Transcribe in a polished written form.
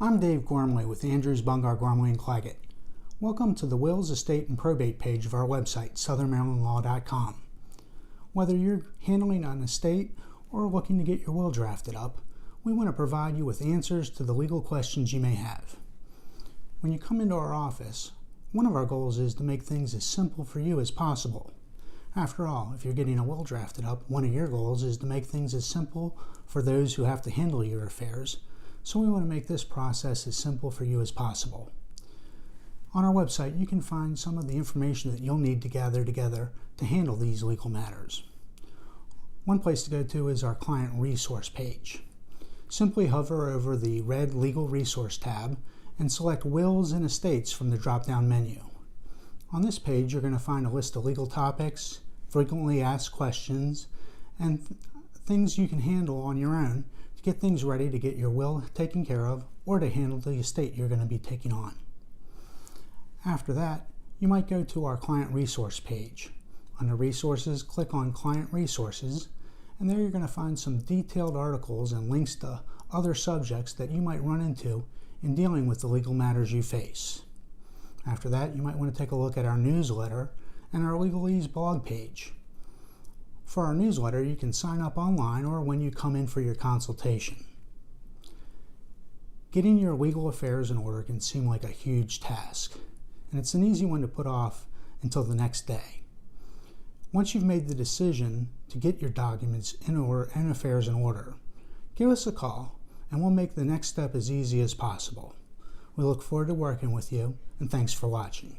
I'm Dave Gormley with Andrews, Bungar, Gormley & Claggett. Welcome to the Wills, Estate, and Probate page of our website, southernmarylandlaw.com. Whether you're handling an estate or looking to get your will drafted up, we want to provide you with answers to the legal questions you may have. When you come into our office, one of our goals is to make things as simple for you as possible. After all, if you're getting a will drafted up, one of your goals is to make things as simple for those who have to handle your affairs, so we want to make this process as simple for you as possible. On our website, you can find some of the information that you'll need to gather together to handle these legal matters. One place to go to is our client resource page. Simply hover over the red Legal Resource tab and select Wills and Estates from the drop-down menu. On this page, you're going to find a list of legal topics, frequently asked questions, and things you can handle on your own to get things ready to get your will taken care of or to handle the estate you're going to be taking on. After that, you might go to our Client Resource page. Under Resources, click on Client Resources, and there you're going to find some detailed articles and links to other subjects that you might run into in dealing with the legal matters you face. After that, you might want to take a look at our newsletter and our Legalese blog page. For our newsletter, you can sign up online or when you come in for your consultation. Getting your legal affairs in order can seem like a huge task, and it's an easy one to put off until the next day. Once you've made the decision to get your documents in order and affairs in order, give us a call and we'll make the next step as easy as possible. We look forward to working with you, and thanks for watching.